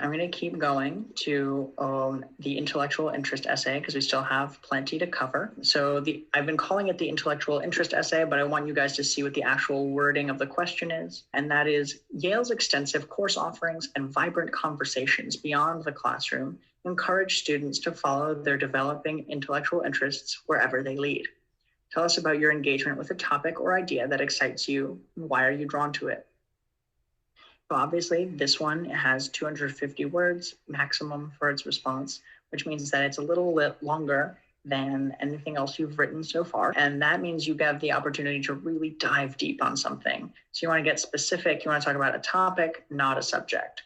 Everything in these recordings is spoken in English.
I'm going to keep going to the intellectual interest essay because we still have plenty to cover. So I've been calling it the intellectual interest essay, but I want you guys to see what the actual wording of the question is. And that is, Yale's extensive course offerings and vibrant conversations beyond the classroom encourage students to follow their developing intellectual interests wherever they lead. Tell us about your engagement with a topic or idea that excites you. Why are you drawn to it? So obviously, this one has 250 words maximum for its response, which means that it's a little bit longer than anything else you've written so far. And that means you have the opportunity to really dive deep on something. So you want to get specific. You want to talk about a topic, not a subject.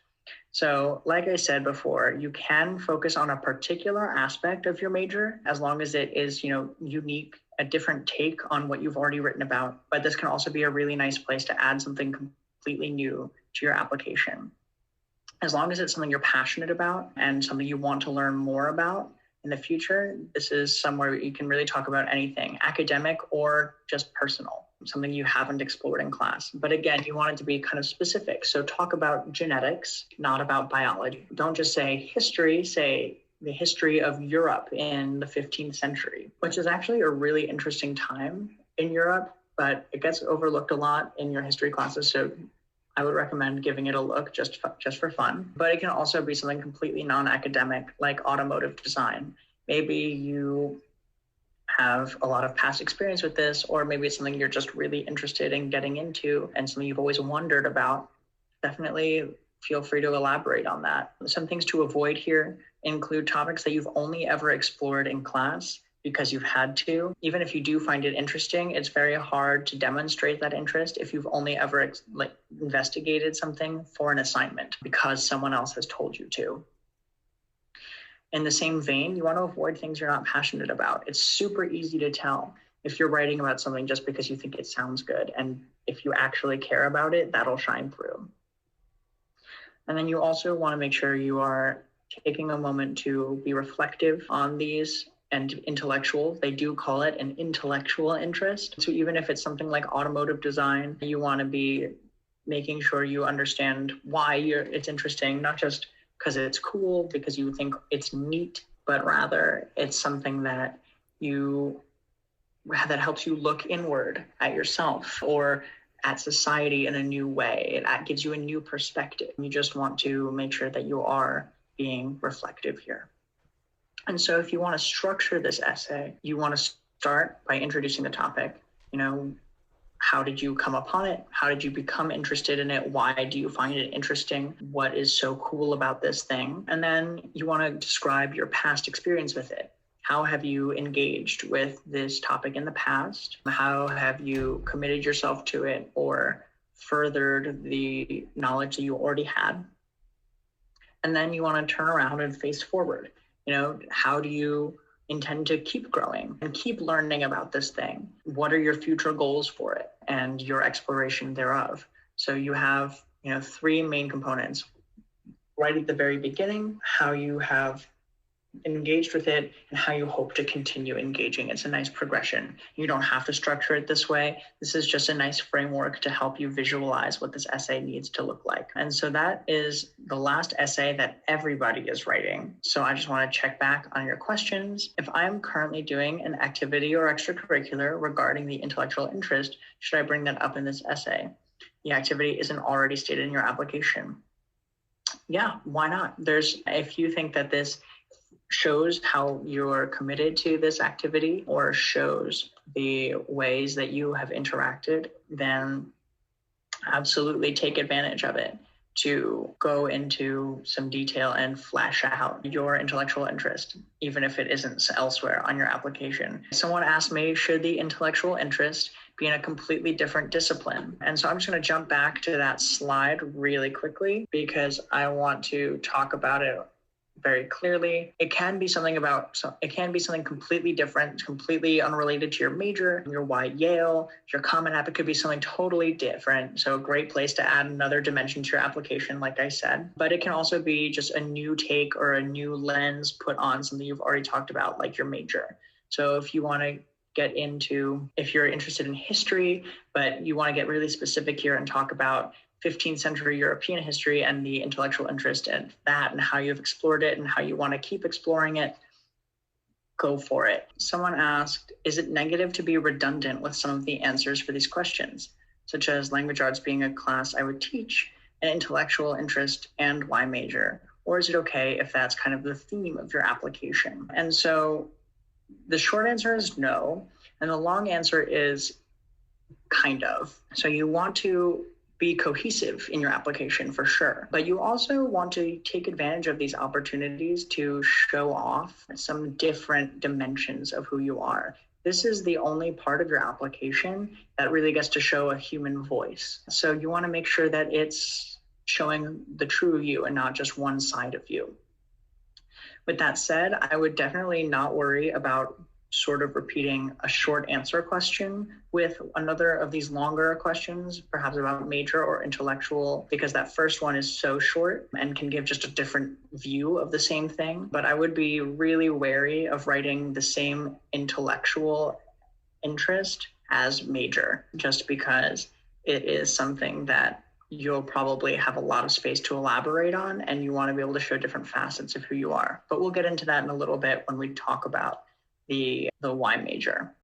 So like I said before, you can focus on a particular aspect of your major as long as it is, unique, a different take on what you've already written about. But this can also be a really nice place to add something completely new to your application. As long as it's something you're passionate about and something you want to learn more about in the future, this is somewhere you can really talk about anything, academic or just personal, something you haven't explored in class. But again, you want it to be kind of specific. So talk about genetics, not about biology. Don't just say history, say the history of Europe in the 15th century, which is actually a really interesting time in Europe, but it gets overlooked a lot in your history classes. So I would recommend giving it a look just for fun. But it can also be something completely non-academic, like automotive design. Maybe you have a lot of past experience with this, or maybe it's something you're just really interested in getting into and something you've always wondered about. Definitely feel free to elaborate on that. Some things to avoid here include topics that you've only ever explored in class because you've had to. Even if you do find it interesting, it's very hard to demonstrate that interest if you've only ever investigated something for an assignment because someone else has told you to. In the same vein, you want to avoid things you're not passionate about. It's super easy to tell if you're writing about something just because you think it sounds good. And if you actually care about it, that'll shine through. And then you also want to make sure you are taking a moment to be reflective on these and intellectual. They do call it an intellectual interest. So even if it's something like automotive design, you want to be making sure you understand why it's interesting, not just because it's cool, because you think it's neat, but rather it's something that helps you look inward at yourself or at society in a new way. It gives you a new perspective. You just want to make sure that you are being reflective here. And so if you want to structure this essay, you want to start by introducing the topic. How did you come upon it? How did you become interested in it? Why do you find it interesting? What is so cool about this thing? And then you want to describe your past experience with it. How have you engaged with this topic in the past? How have you committed yourself to it or furthered the knowledge that you already had? And then you want to turn around and face forward. How do you intend to keep growing and keep learning about this thing? What are your future goals for it and your exploration thereof? So you have, three main components. Right at the very beginning, how you have engaged with it and how you hope to continue engaging. It's a nice progression. You don't have to structure it this way. This is just a nice framework to help you visualize what this essay needs to look like. And so that is the last essay that everybody is writing. So I just want to check back on your questions. If I'm currently doing an activity or extracurricular regarding the intellectual interest, should I bring that up in this essay? The activity isn't already stated in your application. Yeah, why not? If you think that this shows how you're committed to this activity or shows the ways that you have interacted, then absolutely take advantage of it to go into some detail and flesh out your intellectual interest, even if it isn't elsewhere on your application. Someone asked me, should the intellectual interest be in a completely different discipline? And so I'm just going to jump back to that slide really quickly because I want to talk about it very clearly. It can be something completely different, completely unrelated to your major, your why Yale, your Common App. It could be something totally different. So a great place to add another dimension to your application, like I said. But it can also be just a new take or a new lens put on something you've already talked about, like your major. So if you want to if you're interested in history, but you want to get really specific here and talk about 15th century European history and the intellectual interest in that and how you've explored it and how you want to keep exploring it, go for it. Someone asked, is it negative to be redundant with some of the answers for these questions, such as language arts being a class I would teach, an intellectual interest, and why major? Or is it okay if that's kind of the theme of your application? And so the short answer is no, and the long answer is kind of. So you want to be cohesive in your application for sure, but you also want to take advantage of these opportunities to show off some different dimensions of who you are. This is the only part of your application that really gets to show a human voice. So you want to make sure that it's showing the true you and not just one side of you. With that said, I would definitely not worry about sort of repeating a short answer question with another of these longer questions, perhaps about major or intellectual, because that first one is so short and can give just a different view of the same thing. But I would be really wary of writing the same intellectual interest as major, just because it is something that you'll probably have a lot of space to elaborate on, and you want to be able to show different facets of who you are. But we'll get into that in a little bit when we talk about the why major.